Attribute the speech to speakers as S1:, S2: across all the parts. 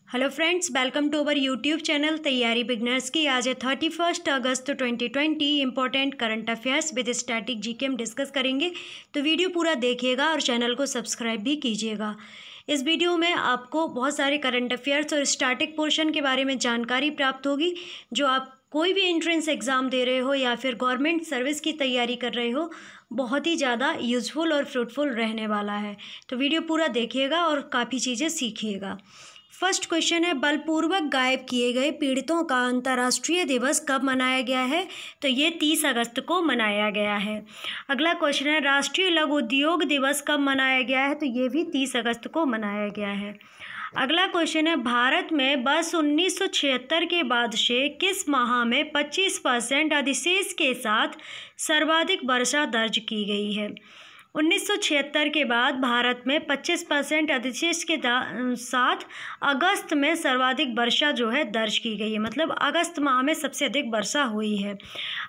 S1: Hello friends, welcome to our YouTube channel Taiyari beginners की। आज है 31 अगस्त 2020। Important current affairs with static GK हम डिस्कस करेंगे, तो वीडियो पूरा देखिएगा और चैनल को सब्सक्राइब भी कीजिएगा। इस वीडियो में आपको बहुत सारे करंट अफेयर्स और स्टैटिक पोर्शन के बारे में जानकारी प्राप्त होगी, जो आप कोई भी एंट्रेंस एग्ज़ाम दे रहे हो या फिर गवर्नमेंट सर्विस की तैयारी कर रहे हो, बहुत ही ज़्यादा यूज़फुल और फ्रूटफुल रहने वाला है। तो वीडियो पूरा देखिएगा और काफ़ी चीज़ें सीखिएगा। फर्स्ट क्वेश्चन है, बलपूर्वक गायब किए गए पीड़ितों का अंतर्राष्ट्रीय दिवस कब मनाया गया है? तो ये 30 अगस्त को मनाया गया है। अगला क्वेश्चन है, राष्ट्रीय लघु उद्योग दिवस कब मनाया गया है? तो ये भी 30 अगस्त को मनाया गया है। अगला क्वेश्चन है, भारत में वर्ष 1976 के बाद से किस माह में 25% अधिशेष के साथ सर्वाधिक वर्षा दर्ज की गई है? 1976 के बाद भारत में 25% अधिशेष के साथ अगस्त में सर्वाधिक वर्षा जो है दर्ज की गई है, मतलब अगस्त माह में सबसे अधिक वर्षा हुई है।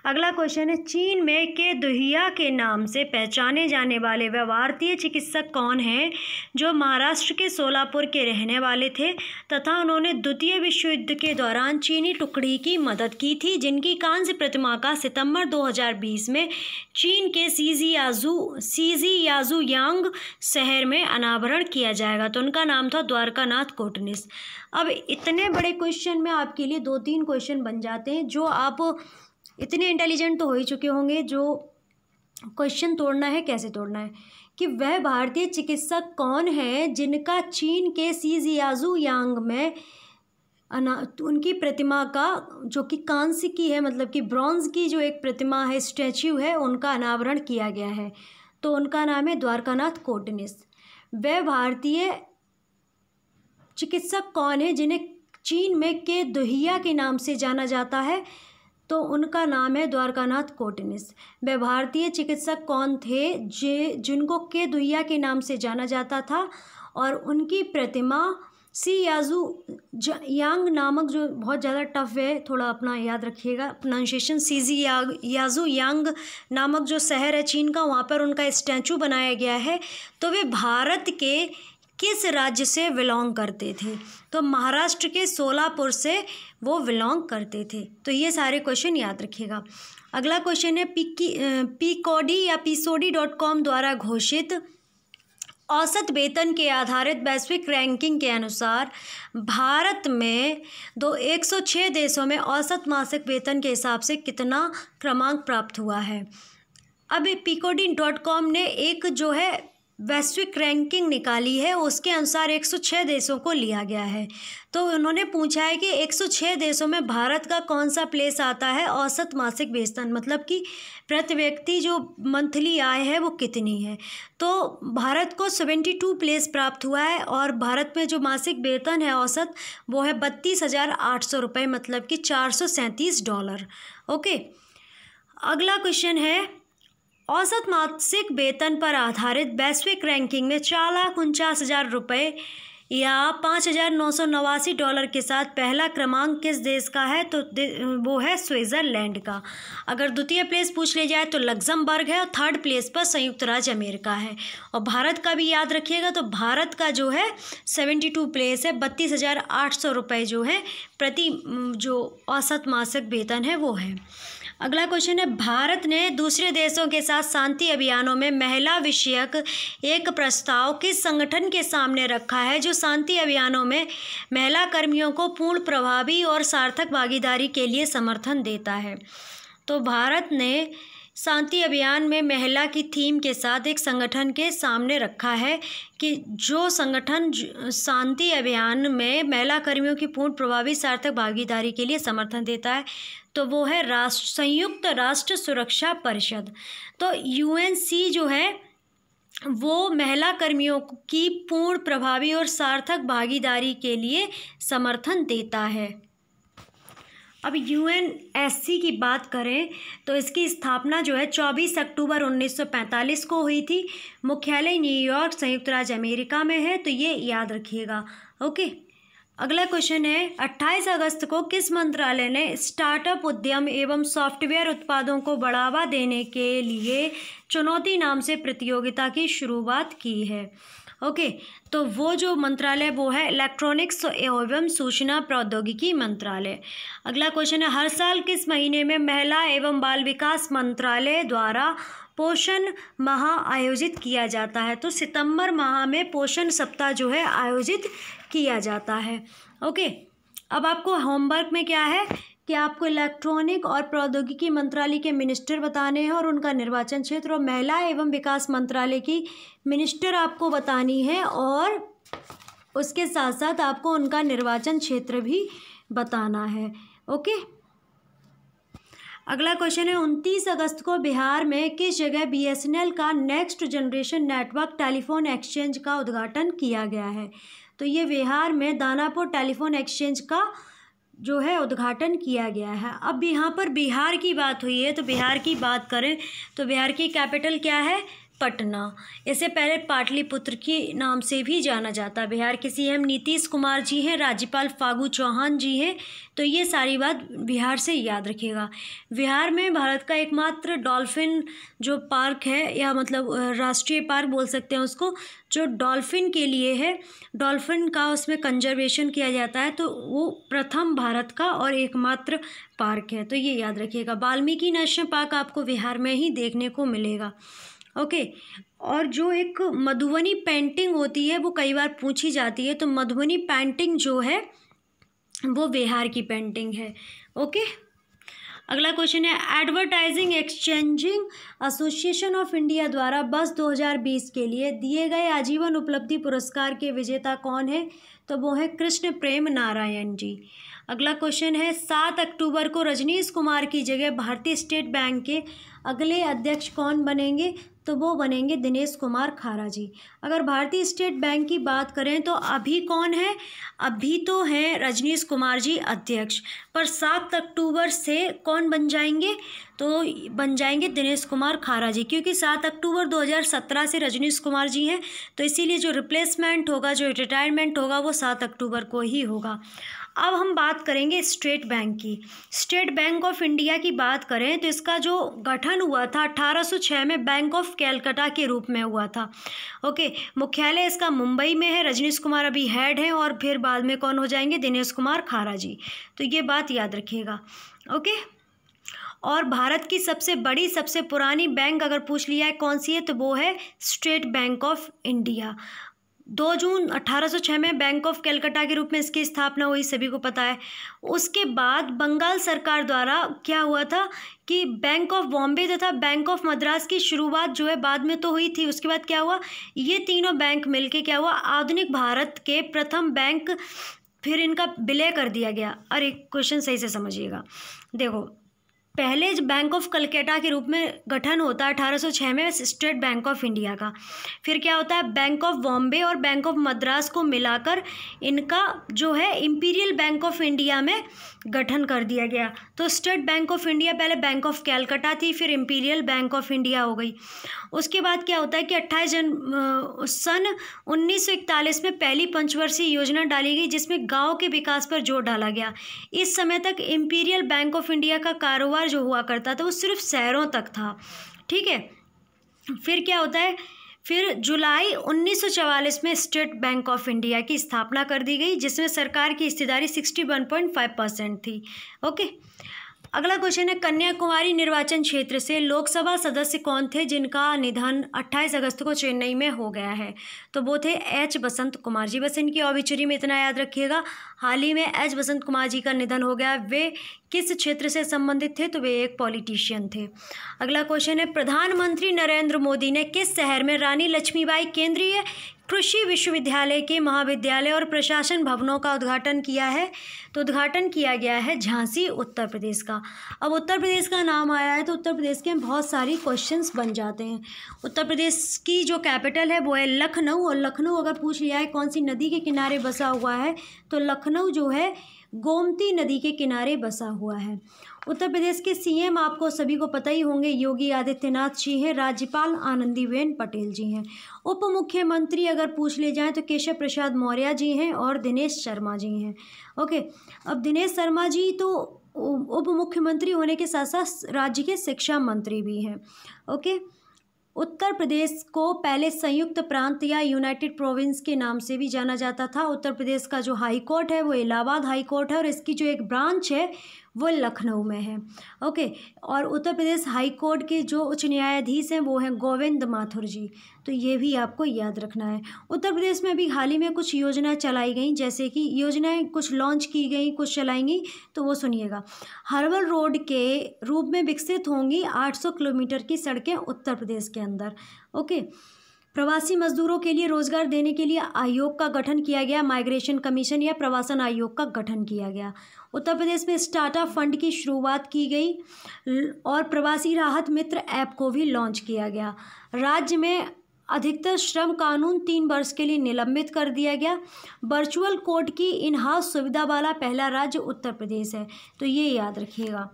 S1: अगला क्वेश्चन है, चीन में के दुहिया के नाम से पहचाने जाने वाले वह भारतीय चिकित्सक कौन हैं जो महाराष्ट्र के सोलापुर के रहने वाले थे तथा उन्होंने द्वितीय विश्व युद्ध के दौरान चीनी टुकड़ी की मदद की थी, जिनकी कांस्य प्रतिमा का सितंबर 2020 में चीन के शीजियाजुयांग शहर में अनावरण किया जाएगा? तो उनका नाम था द्वारकानाथ कोटनिस। अब इतने बड़े क्वेश्चन में आपके लिए 2-3 क्वेश्चन बन जाते हैं, जो आप इतने इंटेलिजेंट तो हो ही चुके होंगे। जो क्वेश्चन तोड़ना है, कैसे तोड़ना है कि वह भारतीय चिकित्सक कौन है जिनका चीन के शीजियाजुयांग में उनकी प्रतिमा का, जो कि कांस्य की है, मतलब कि ब्रॉन्ज की जो एक प्रतिमा है, स्टैच्यू है, उनका अनावरण किया गया है। तो उनका नाम है द्वारकानाथ कोटनिस। वह भारतीय चिकित्सक कौन है जिन्हें चीन में के दुहिया के नाम से जाना जाता है? तो उनका नाम है द्वारकानाथ कोटनिस। वह भारतीय चिकित्सक कौन थे जिनको के दुहिया के नाम से जाना जाता था, और उनकी प्रतिमा शीजियाजुयांग नामक, जो बहुत ज़्यादा टफ है, थोड़ा अपना याद रखिएगा प्रोनाउंसिएशन, शीजियाजुयांग नामक जो शहर है चीन का, वहाँ पर उनका स्टैचू बनाया गया है। तो वे भारत के किस राज्य से बिलोंग करते थे? तो महाराष्ट्र के सोलापुर से वो बिलोंग करते थे। तो ये सारे क्वेश्चन याद रखिएगा। अगला क्वेश्चन है, पीकोडी या PSODI.com द्वारा घोषित औसत वेतन के आधारित वैश्विक रैंकिंग के अनुसार भारत में 106 देशों में औसत मासिक वेतन के हिसाब से कितना क्रमांक प्राप्त हुआ है? अब PSODI.com ने एक जो है वैश्विक रैंकिंग निकाली है, उसके अनुसार 106 देशों को लिया गया है। तो उन्होंने पूछा है कि 106 देशों में भारत का कौन सा प्लेस आता है औसत मासिक वेतन, मतलब कि प्रति व्यक्ति जो मंथली आय है वो कितनी है। तो भारत को 72 प्लेस प्राप्त हुआ है, और भारत में जो मासिक वेतन है औसत, वो है 32,800 रुपये, मतलब कि $437। ओके। अगला क्वेश्चन है, औसत मासिक वेतन पर आधारित वैश्विक रैंकिंग में 4,49,000 रुपये या $5,989 के साथ पहला क्रमांक किस देश का है? तो वो है स्विट्ज़रलैंड का। अगर द्वितीय प्लेस पूछ ले जाए तो लग्जमबर्ग है, और थर्ड प्लेस पर संयुक्त राज्य अमेरिका है। और भारत का भी याद रखिएगा, तो भारत का जो है 72 प्लेस है, 32,800 रुपये जो है प्रति जो औसत मासिक वेतन है वो है। अगला क्वेश्चन है, भारत ने दूसरे देशों के साथ शांति अभियानों में महिला विषयक एक प्रस्ताव किस संगठन के सामने रखा है जो शांति अभियानों में महिला कर्मियों को पूर्ण, प्रभावी और सार्थक भागीदारी के लिए समर्थन देता है? तो भारत ने शांति अभियान में महिला की थीम के साथ एक संगठन के सामने रखा है कि जो संगठन शांति अभियान में महिला कर्मियों की पूर्ण, प्रभावी, सार्थक भागीदारी के लिए समर्थन देता है, तो वो है संयुक्त राष्ट्र सुरक्षा परिषद। तो UNC जो है वो महिला कर्मियों की पूर्ण, प्रभावी और सार्थक भागीदारी के लिए समर्थन देता है। अब UNSC की बात करें तो इसकी स्थापना जो है 24 अक्टूबर 1945 को हुई थी। मुख्यालय न्यूयॉर्क, संयुक्त राज्य अमेरिका में है, तो ये याद रखिएगा। ओके। अगला क्वेश्चन है, 28 अगस्त को किस मंत्रालय ने स्टार्टअप उद्यम एवं सॉफ्टवेयर उत्पादों को बढ़ावा देने के लिए चुनौती नाम से प्रतियोगिता की शुरुआत की है? ओके, तो वो जो मंत्रालय वो है इलेक्ट्रॉनिक्स एवं सूचना प्रौद्योगिकी मंत्रालय। अगला क्वेश्चन है, हर साल किस महीने में महिला एवं बाल विकास मंत्रालय द्वारा पोषण माह आयोजित किया जाता है? तो सितंबर माह में पोषण सप्ताह जो है आयोजित किया जाता है। ओके, अब आपको होमवर्क में क्या है कि आपको इलेक्ट्रॉनिक और प्रौद्योगिकी मंत्रालय के मिनिस्टर बताने हैं और उनका निर्वाचन क्षेत्र, और महिला एवं विकास मंत्रालय की मिनिस्टर आपको बतानी है, और उसके साथ साथ आपको उनका निर्वाचन क्षेत्र भी बताना है। ओके, अगला क्वेश्चन है, 29 अगस्त को बिहार में किस जगह BSNL का next generation network telephone exchange का उद्घाटन किया गया है? तो ये बिहार में दानापुर टेलीफोन एक्सचेंज का जो है उद्घाटन किया गया है। अब यहाँ पर बिहार की बात हुई है, तो बिहार की बात करें तो बिहार की कैपिटल क्या है? पटना। इससे पहले पाटलिपुत्र के नाम से भी जाना जाता है। बिहार के CM नीतीश कुमार जी हैं, राज्यपाल फागू चौहान जी हैं। तो ये सारी बात बिहार से याद रखिएगा। बिहार में भारत का एकमात्र डॉल्फिन जो पार्क है, या मतलब राष्ट्रीय पार्क बोल सकते हैं उसको, जो डॉल्फिन के लिए है, डॉल्फिन का उसमें कंजर्वेशन किया जाता है, तो वो प्रथम भारत का और एकमात्र पार्क है। तो ये याद रखिएगा। वाल्मीकि नेशनल पार्क आपको बिहार में ही देखने को मिलेगा। ओके, और जो एक मधुबनी पेंटिंग होती है वो कई बार पूछी जाती है, तो मधुबनी पेंटिंग जो है वो बिहार की पेंटिंग है। ओके, अगला क्वेश्चन है, advertising exchanging association of India द्वारा बस 2020 के लिए दिए गए आजीवन उपलब्धि पुरस्कार के विजेता कौन है? तो वो है कृष्ण प्रेम नारायण जी। अगला क्वेश्चन है, 7 अक्टूबर को रजनीश कुमार की जगह भारतीय स्टेट बैंक के अगले अध्यक्ष कौन बनेंगे? तो वो बनेंगे दिनेश कुमार खारा जी। अगर भारतीय स्टेट बैंक की बात करें तो अभी कौन है? अभी तो हैं रजनीश कुमार जी अध्यक्ष, पर 7 अक्टूबर से कौन बन जाएंगे? तो बन जाएंगे दिनेश कुमार खारा जी, क्योंकि 7 अक्टूबर 2017 से रजनीश कुमार जी हैं, तो इसीलिए जो रिप्लेसमेंट होगा, जो रिटायरमेंट होगा, वो 7 अक्टूबर को ही होगा। अब हम बात करेंगे स्टेट बैंक की। स्टेट बैंक ऑफ इंडिया की बात करें तो इसका जो गठन हुआ था 1806 में बैंक ऑफ कैलकाटा के रूप में हुआ था। ओके, मुख्यालय इसका मुंबई में है। रजनीश कुमार अभी हेड हैं, और फिर बाद में कौन हो जाएंगे? दिनेश कुमार खारा जी। तो ये बात याद रखिएगा। ओके, और भारत की सबसे बड़ी, सबसे पुरानी बैंक अगर पूछ लिया है कौन सी है, तो वो है स्टेट बैंक ऑफ इंडिया। 2 जून 1806 में बैंक ऑफ कैलकाटा के रूप में इसकी स्थापना हुई, सभी को पता है। उसके बाद बंगाल सरकार द्वारा क्या हुआ था कि बैंक ऑफ बॉम्बे तथा बैंक ऑफ मद्रास की शुरुआत जो है बाद में तो हुई थी। उसके बाद क्या हुआ, ये तीनों बैंक मिलके क्या हुआ, आधुनिक भारत के प्रथम बैंक, फिर इनका विलय कर दिया गया। अरे क्वेश्चन सही से समझिएगा। देखो, पहले बैंक ऑफ कलकत्ता के रूप में गठन होता है 1806 में स्टेट बैंक ऑफ इंडिया का। फिर क्या होता है, बैंक ऑफ बॉम्बे और बैंक ऑफ मद्रास को मिलाकर इनका जो है इंपीरियल बैंक ऑफ इंडिया में गठन कर दिया गया। तो स्टेट बैंक ऑफ इंडिया पहले बैंक ऑफ कैलकाटा थी, फिर इंपीरियल बैंक ऑफ इंडिया हो गई। उसके बाद क्या होता है कि 28 सन 1941 में पहली पंचवर्षीय योजना डाली गई, जिसमें गाँव के विकास पर जोर डाला गया। इस समय तक इंपीरियल बैंक ऑफ इंडिया का कारोबार जो हुआ करता था वो सिर्फ शहरों तक था। ठीक है, फिर क्या होता है, फिर जुलाई 1944 में स्टेट बैंक ऑफ इंडिया की स्थापना कर दी गई, जिसमें सरकार की हिस्सेदारी 61.5% थी। ओके, अगला क्वेश्चन है, कन्याकुमारी निर्वाचन क्षेत्र से लोकसभा सदस्य कौन थे जिनका निधन 28 अगस्त को चेन्नई में हो गया है? तो वो थे H बसंत कुमार जी। बस इनकी ऑबिचुरी में इतना याद रखिएगा, हाल ही में H बसंत कुमार जी का निधन हो गया। वे किस क्षेत्र से संबंधित थे? तो वे एक पॉलिटिशियन थे। अगला क्वेश्चन है, प्रधानमंत्री नरेंद्र मोदी ने किस शहर में रानी लक्ष्मीबाई केंद्रीय कृषि विश्वविद्यालय के महाविद्यालय और प्रशासन भवनों का उद्घाटन किया है? तो उद्घाटन किया गया है झांसी, उत्तर प्रदेश का। अब उत्तर प्रदेश का नाम आया है तो उत्तर प्रदेश के बहुत सारी क्वेश्चंस बन जाते हैं। उत्तर प्रदेश की जो कैपिटल है वो है लखनऊ, और लखनऊ अगर पूछ लिया है कौन सी नदी के किनारे बसा हुआ है, तो लखनऊ जो है गोमती नदी के किनारे बसा हुआ है। उत्तर प्रदेश के CM आपको सभी को पता ही होंगे, योगी आदित्यनाथ जी हैं। राज्यपाल आनंदीबेन पटेल जी हैं। उप मुख्यमंत्री अगर पूछ ले जाएं तो केशव प्रसाद मौर्य जी हैं और दिनेश शर्मा जी हैं। ओके, अब दिनेश शर्मा जी तो उप मुख्यमंत्री होने के साथ साथ राज्य के शिक्षा मंत्री भी हैं। ओके, उत्तर प्रदेश को पहले संयुक्त प्रांत या यूनाइटेड प्रोविंस के नाम से भी जाना जाता था। उत्तर प्रदेश का जो हाई कोर्ट है वो इलाहाबाद हाई कोर्ट है और इसकी जो एक ब्रांच है वो लखनऊ में है। ओके, और उत्तर प्रदेश हाई कोर्ट के जो उच्च न्यायाधीश हैं वो हैं गोविंद माथुर जी। तो ये भी आपको याद रखना है। उत्तर प्रदेश में भी हाल ही में कुछ योजनाएं चलाई गई, जैसे कि योजनाएं कुछ लॉन्च की गई, कुछ चलाई गई, तो वो सुनिएगा। हर्बल रोड के रूप में विकसित होंगी 800 किलोमीटर की सड़कें उत्तर प्रदेश के अंदर। ओके, प्रवासी मजदूरों के लिए रोजगार देने के लिए आयोग का गठन किया गया, माइग्रेशन कमीशन या प्रवासन आयोग का गठन किया गया। उत्तर प्रदेश में स्टार्टअप फंड की शुरुआत की गई और प्रवासी राहत मित्र ऐप को भी लॉन्च किया गया। राज्य में अधिकतर श्रम कानून 3 वर्ष के लिए निलंबित कर दिया गया। वर्चुअल कोर्ट की इन हाउस सुविधा वाला पहला राज्य उत्तर प्रदेश है, तो ये याद रखिएगा।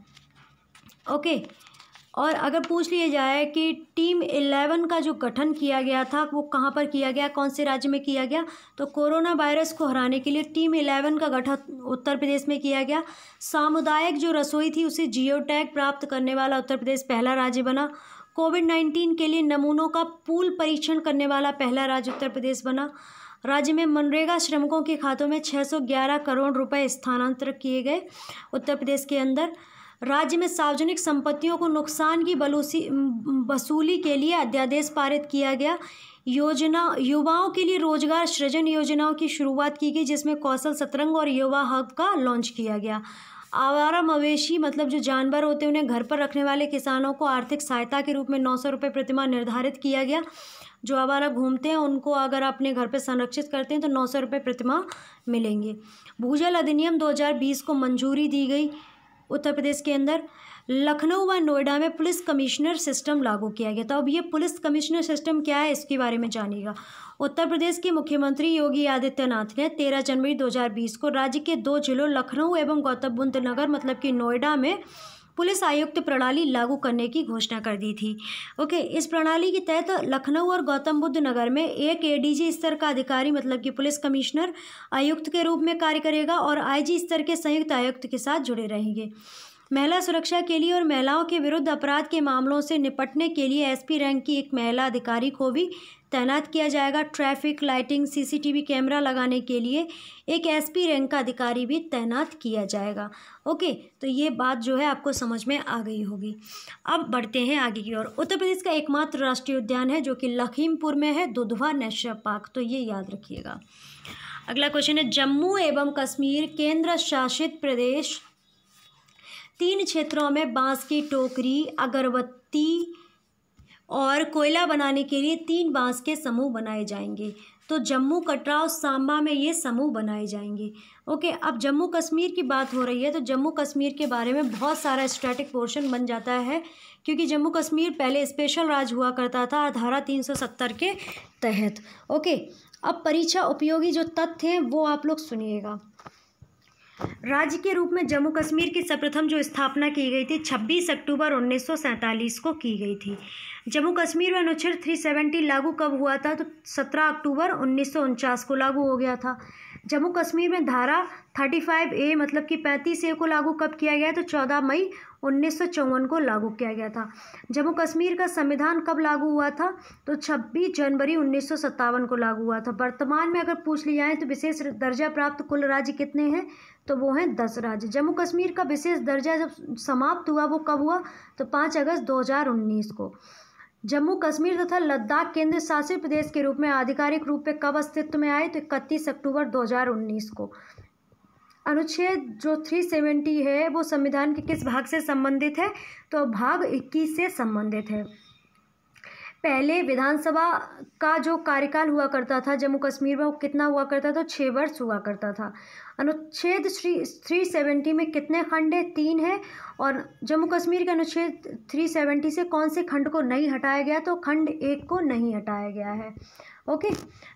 S1: ओके, और अगर पूछ लिया जाए कि टीम 11 का जो गठन किया गया था वो कहाँ पर किया गया, कौन से राज्य में किया गया, तो कोरोना वायरस को हराने के लिए टीम 11 का गठन उत्तर प्रदेश में किया गया। सामुदायिक जो रसोई थी उसे जियो टैग प्राप्त करने वाला उत्तर प्रदेश पहला राज्य बना। कोविड-19 के लिए नमूनों का पूल परीक्षण करने वाला पहला राज्य उत्तर प्रदेश बना। राज्य में मनरेगा श्रमिकों के खातों में 611 करोड़ रुपए स्थानांतरित किए गए उत्तर प्रदेश के अंदर। राज्य में सार्वजनिक संपत्तियों को नुकसान की वसूली के लिए अध्यादेश पारित किया गया। युवाओं के लिए रोजगार सृजन योजनाओं की शुरुआत की गई, जिसमें कौशल सतरंग और युवा हब का लॉन्च किया गया। आवारा मवेशी मतलब जो जानवर होते हैं उन्हें घर पर रखने वाले किसानों को आर्थिक सहायता के रूप में 900 रुपये प्रतिमाह निर्धारित किया गया। जो आवारा घूमते हैं उनको अगर अपने घर पर संरक्षित करते हैं तो 900 रुपये प्रतिमाह मिलेंगे। भूजल अधिनियम 2020 को मंजूरी दी गई उत्तर प्रदेश के अंदर। लखनऊ व नोएडा में पुलिस कमिश्नर सिस्टम लागू किया गया। तो अब ये पुलिस कमिश्नर सिस्टम क्या है इसके बारे में जानिएगा। उत्तर प्रदेश के मुख्यमंत्री योगी आदित्यनाथ ने 13 जनवरी 2020 को राज्य के 2 जिलों लखनऊ एवं गौतम बुद्ध नगर मतलब कि नोएडा में पुलिस आयुक्त प्रणाली लागू करने की घोषणा कर दी थी। ओके, इस प्रणाली के तहत लखनऊ और गौतम बुद्ध नगर में एक एडीजी स्तर का अधिकारी मतलब कि पुलिस कमिश्नर आयुक्त के रूप में कार्य करेगा और आईजी स्तर के संयुक्त आयुक्त के साथ जुड़े रहेंगे। महिला सुरक्षा के लिए और महिलाओं के विरुद्ध अपराध के मामलों से निपटने के लिए एसपी रैंक की एक महिला अधिकारी को भी तैनात किया जाएगा। ट्रैफिक लाइटिंग सीसीटीवी कैमरा लगाने के लिए एक एसपी रैंक का अधिकारी भी तैनात किया जाएगा। ओके, तो ये बात जो है आपको समझ में आ गई होगी। अब बढ़ते हैं आगे की ओर। उत्तर प्रदेश का एकमात्र राष्ट्रीय उद्यान है जो कि लखीमपुर में है, दुधवा नेशनल पार्क, तो ये याद रखिएगा। अगला क्वेश्चन है, जम्मू एवं कश्मीर केंद्र शासित प्रदेश 3 क्षेत्रों में बांस की टोकरी, अगरबत्ती और कोयला बनाने के लिए 3 बांस के समूह बनाए जाएंगे। तो जम्मू, कटरा और सांबा में ये समूह बनाए जाएंगे। ओके, अब जम्मू कश्मीर की बात हो रही है तो जम्मू कश्मीर के बारे में बहुत सारा स्टैटिक पोर्शन बन जाता है, क्योंकि जम्मू कश्मीर पहले स्पेशल राज्य हुआ करता था धारा 370 के तहत। ओके, अब परीक्षा उपयोगी जो तथ्य हैं वो आप लोग सुनिएगा। राज्य के रूप में जम्मू कश्मीर की सर्वप्रथम जो स्थापना की गई थी 26 अक्टूबर 1947 को की गई थी। जम्मू कश्मीर में अनुच्छेद 370 लागू कब हुआ था, तो 17 अक्टूबर 1949 को लागू हो गया था। जम्मू कश्मीर में धारा 35A मतलब कि 35A को लागू कब किया गया, तो 14 मई 1954 को लागू किया गया था। जम्मू कश्मीर का संविधान कब लागू हुआ था, तो 26 जनवरी 1957 को लागू हुआ था। वर्तमान में अगर पूछ लिया जाए तो विशेष दर्जा प्राप्त कुल राज्य कितने हैं, तो वो हैं 10 राज्य। जम्मू कश्मीर का विशेष दर्जा जब समाप्त हुआ वो कब हुआ, तो 5 अगस्त 2019 को। जम्मू कश्मीर तथा लद्दाख केंद्र शासित प्रदेश के रूप में आधिकारिक रूप में कब अस्तित्व में आए, तो 31 अक्टूबर 2019 को। अनुच्छेद जो 370 है वो संविधान के किस भाग से संबंधित है, तो भाग 21 से संबंधित है। पहले विधानसभा का जो कार्यकाल हुआ करता था जम्मू कश्मीर में वो कितना हुआ करता था, तो 6 वर्ष हुआ करता था। अनुच्छेद 370 में कितने खंड है, 3 है। और जम्मू कश्मीर के अनुच्छेद 370 से कौन से खंड को नहीं हटाया गया, तो खंड 1 को नहीं हटाया गया है। ओके,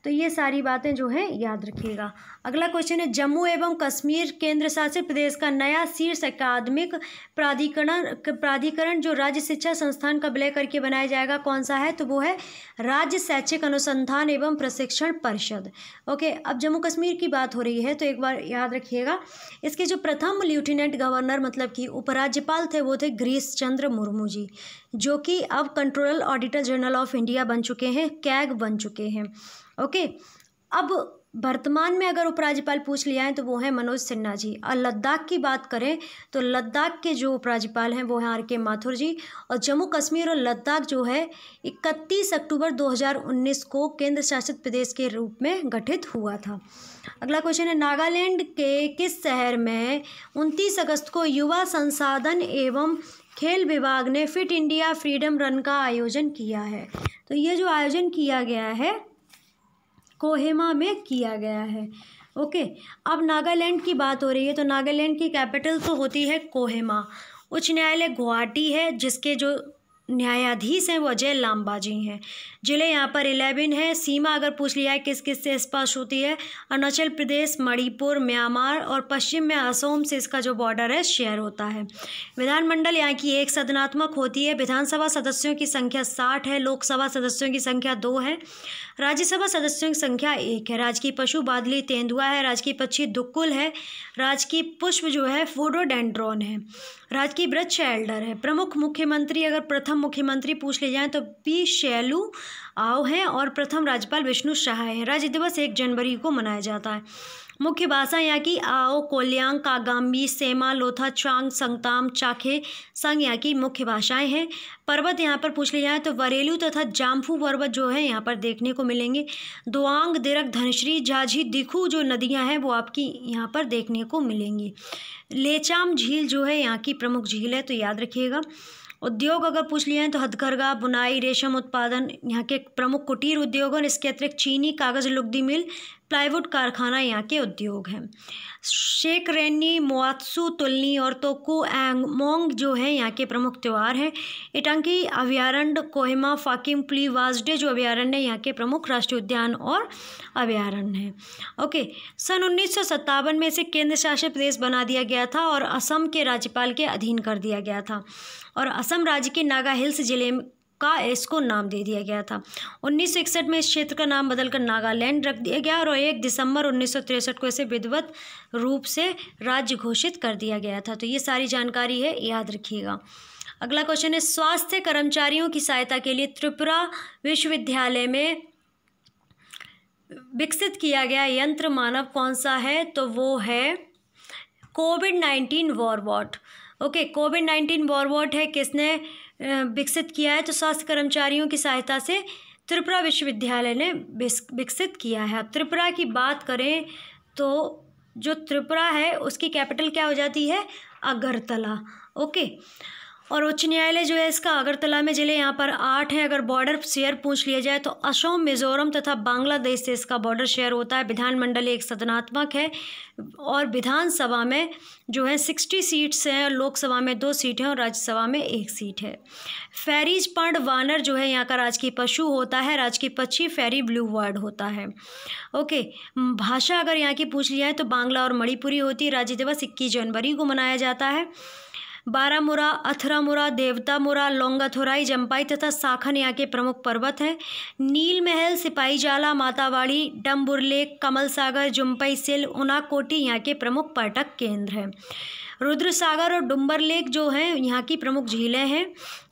S1: तो ये सारी बातें जो हैं याद रखिएगा। अगला क्वेश्चन है, जम्मू एवं कश्मीर केंद्र शासित प्रदेश का नया शीर्ष अकादमिक प्राधिकरण जो राज्य शिक्षा संस्थान का विलय करके बनाया जाएगा, कौन सा है? तो वो है राज्य शैक्षिक अनुसंधान एवं प्रशिक्षण परिषद। ओके, अब जम्मू कश्मीर की बात हो रही है तो एक बार याद रखिएगा, इसके जो प्रथम लेफ्टिनेंट गवर्नर मतलब कि उपराज्यपाल थे वो थे गिरीश चंद्र मुर्मू जी, जो कि अब controller auditor general of India बन चुके हैं, कैग बन चुके हैं। ओके, अब वर्तमान में अगर उपराज्यपाल पूछ लिया है तो वो है मनोज सिन्हा जी। और लद्दाख की बात करें तो लद्दाख के जो उपराज्यपाल हैं वो हैं आर के माथुर जी। और जम्मू कश्मीर और लद्दाख जो है 31 अक्टूबर 2019 को केंद्र शासित प्रदेश के रूप में गठित हुआ था। अगला क्वेश्चन है, नागालैंड के किस शहर में 29 अगस्त को युवा संसाधन एवं खेल विभाग ने फिट इंडिया फ्रीडम रन का आयोजन किया है? तो ये जो आयोजन किया गया है कोहिमा में किया गया है। ओके, अब नागालैंड की बात हो रही है तो नागालैंड की कैपिटल तो होती है कोहिमा। उच्च न्यायालय गुवाहाटी है, जिसके जो न्यायाधीश हैं वो अजय लांबा जी हैं। जिले यहाँ पर 11 है। सीमा अगर पूछ लिया है किस किस से स्पर्श होती है, अरुणाचल प्रदेश, मणिपुर, म्यांमार और पश्चिम में असम से इसका जो बॉर्डर है शेयर होता है। विधानमंडल यहाँ की एक सदनात्मक होती है। विधानसभा सदस्यों की संख्या 60 है। लोकसभा सदस्यों की संख्या 2 है। राज्यसभा सदस्यों की संख्या 1 है। राजकीय पशु बादली तेंदुआ है। राजकीय पक्षी दुक्कुल है। राजकीय पुष्प जो है फोडोडेंड्रॉन है। राजकीय वृक्ष एल्डर है। प्रमुख मुख्यमंत्री अगर प्रथम मुख्यमंत्री पूछ ले जाएं तो पी शैलू आओ हैं और प्रथम राज्यपाल विष्णु सहाय हैं। राज्य दिवस 1 जनवरी को मनाया जाता है। मुख्य भाषा यहाँ की आओ, कोलियांग, कागाम्बी, सेमा, लोथा, चांग, संगताम, चाखे संग यहाँ की मुख्य भाषाएं हैं। पर्वत यहाँ पर पूछ लिया जाए तो वरेलू तथा जाम्फू पर्वत जो है यहाँ पर देखने को मिलेंगे। दुआंग, दिरक, धनश्री, झाझी, दिखू जो नदियाँ हैं वो आपकी यहाँ पर देखने को मिलेंगी। लेचाम झील जो है यहाँ की प्रमुख झील है, तो याद रखिएगा। उद्योग अगर पूछ लिया है तो हथकरघा, बुनाई, रेशम उत्पादन यहाँ के प्रमुख कुटीर उद्योग और इसके अतिरिक्त चीनी, कागज़, लुगदी मिल, प्लाईवुड कारखाना यहाँ के उद्योग हैं। शेख रेनी, मोआत्सु, तुलनी और तोकू एंगमोंग जो है यहाँ के प्रमुख त्यौहार हैं। इटांकी अभयारण्य, कोहिमा, फाकिम, पुली, वाजडे जो अभयारण्य है यहाँ के प्रमुख राष्ट्रीय उद्यान और अभयारण्य हैं। ओके, सन 1957 में इसे केंद्र शासित प्रदेश बना दिया गया था और असम के राज्यपाल के अधीन कर दिया गया था और असम राज्य के नागा हिल्स जिले का इसको नाम दे दिया गया था। 1961 में इस क्षेत्र का नाम बदलकर नागालैंड रख दिया गया और 1 दिसंबर 1963 को इसे विधिवत रूप से राज्य घोषित कर दिया गया था। तो ये सारी जानकारी है, याद रखिएगा। अगला क्वेश्चन है, स्वास्थ्य कर्मचारियों की सहायता के लिए त्रिपुरा विश्वविद्यालय में विकसित किया गया यंत्र मानव कौन सा है? तो वो है कोविड-19 वॉरबॉट। ओके, कोविड-19 वॉरबॉट है, किसने विकसित किया है? तो स्वास्थ्य कर्मचारियों की सहायता से त्रिपुरा विश्वविद्यालय ने विकसित किया है। अब त्रिपुरा की बात करें तो जो त्रिपुरा है उसकी कैपिटल क्या हो जाती है? अगरतला। ओके, और उच्च न्यायालय जो है इसका अगरतला में जिले यहाँ पर 8 हैं। अगर बॉर्डर शेयर पूछ लिया जाए तो असम, मिजोरम तथा बांग्लादेश से इसका बॉर्डर शेयर होता है। विधानमंडल एक सदनात्मक है और विधानसभा में जो है 60 सीट्स हैं और लोकसभा में 2 सीट हैं और राज्यसभा में 1 सीट है। फेरीज पर्ण वानर जो है यहाँ का राजकीय पशु होता है। राजकीय पक्षी फेरी ब्लू बर्ड होता है। ओके, भाषा अगर यहाँ की पूछ लिया है तो बांग्ला और मणिपुरी होती है। राज्य दिवस 21 जनवरी को मनाया जाता है। बारामुरा, अथरामुरा, देवतामुरा, लोंगाथोराई, जम्पाई तथा साखन यहाँ के प्रमुख पर्वत हैं। नील महल, सिपाहीजाला, मातावाड़ी, डम्बुरलेक, कमल सागर, जुम्पई सिल, उनाकोटी यहाँ के प्रमुख पर्यटक केंद्र हैं। रुद्र सागर और डुम्बर लेक जो हैं यहाँ की प्रमुख झीलें हैं,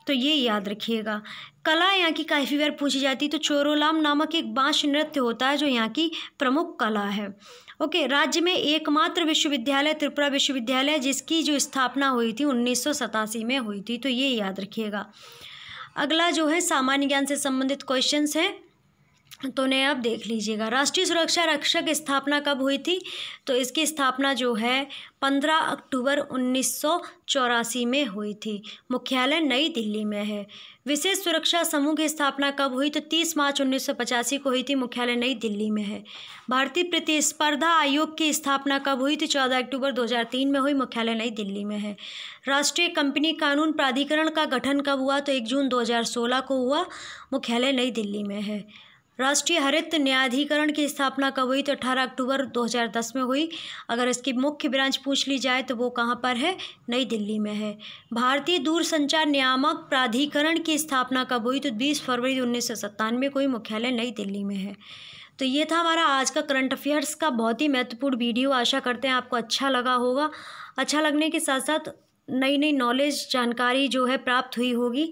S1: तो ये याद रखिएगा। कला यहाँ की काफ़ी बार पूछी जाती है, तो चोरोलाम नामक एक बाँस नृत्य होता है जो यहाँ की प्रमुख कला है। ओके, राज्य में एकमात्र विश्वविद्यालय त्रिपुरा विश्वविद्यालय जिसकी जो स्थापना हुई थी 1987 में हुई थी, तो ये याद रखिएगा। अगला जो है सामान्य ज्ञान से संबंधित क्वेश्चंस हैं, तो उन्हें आप देख लीजिएगा। राष्ट्रीय सुरक्षा रक्षक स्थापना कब हुई थी? तो इसकी स्थापना जो है 15 अक्टूबर 1984 में हुई थी। मुख्यालय नई दिल्ली में है। विशेष सुरक्षा समूह की स्थापना कब हुई? तो 30 मार्च 1985 को हुई थी। मुख्यालय नई दिल्ली में है। भारतीय प्रतिस्पर्धा आयोग की स्थापना कब हुई थी? 14 अक्टूबर 2003 में हुई। मुख्यालय नई दिल्ली में है। राष्ट्रीय कंपनी कानून प्राधिकरण का गठन कब हुआ? तो 1 जून 2016 को हुआ। मुख्यालय नई दिल्ली में है। राष्ट्रीय हरित न्यायाधिकरण की स्थापना कब हुई? तो 18 अक्टूबर 2010 में हुई। अगर इसकी मुख्य ब्रांच पूछ ली जाए तो वो कहाँ पर है? नई दिल्ली में है। भारतीय दूरसंचार नियामक प्राधिकरण की स्थापना कब हुई? तो 20 फरवरी 1997 को हुई। मुख्यालय नई दिल्ली में है। तो ये था हमारा आज का करंट अफेयर्स का बहुत ही महत्वपूर्ण वीडियो। आशा करते हैं आपको अच्छा लगा होगा। अच्छा लगने के साथ साथ नई नई नॉलेज जानकारी जो है प्राप्त हुई होगी,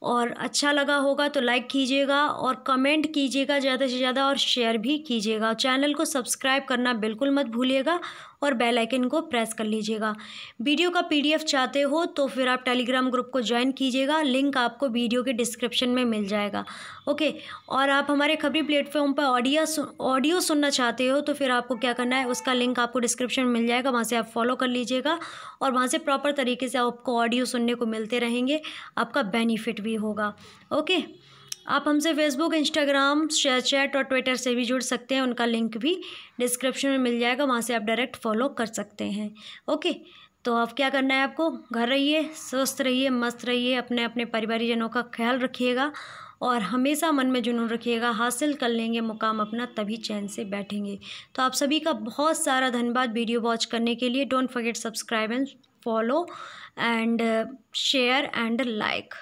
S1: और अच्छा लगा होगा तो लाइक कीजिएगा और कमेंट कीजिएगा ज़्यादा से ज़्यादा, और शेयर भी कीजिएगा। चैनल को सब्सक्राइब करना बिल्कुल मत भूलिएगा और बेल आइकन को प्रेस कर लीजिएगा। वीडियो का पीडीएफ चाहते हो तो फिर आप टेलीग्राम ग्रुप को ज्वाइन कीजिएगा, लिंक आपको वीडियो के डिस्क्रिप्शन में मिल जाएगा। ओके, और आप हमारे खबरी प्लेटफॉर्म पर ऑडियो सुनना चाहते हो तो फिर आपको क्या करना है, उसका लिंक आपको डिस्क्रिप्शन में मिल जाएगा, वहाँ से आप फॉलो कर लीजिएगा और वहाँ से प्रॉपर तरीके से आपको ऑडियो सुनने को मिलते रहेंगे, आपका बेनिफिट भी होगा। ओके, आप हमसे फेसबुक, इंस्टाग्राम, शेयरचैट और ट्विटर से भी जुड़ सकते हैं, उनका लिंक भी डिस्क्रिप्शन में मिल जाएगा, वहाँ से आप डायरेक्ट फॉलो कर सकते हैं। ओके, तो अब क्या करना है आपको, घर रहिए, स्वस्थ रहिए, मस्त रहिए, अपने अपने परिवारजनों का ख्याल रखिएगा और हमेशा मन में जुनून रखिएगा, हासिल कर लेंगे मुकाम अपना, तभी चैन से बैठेंगे। तो आप सभी का बहुत सारा धन्यवाद वीडियो वॉच करने के लिए। Don't forget subscribe and follow and share and like.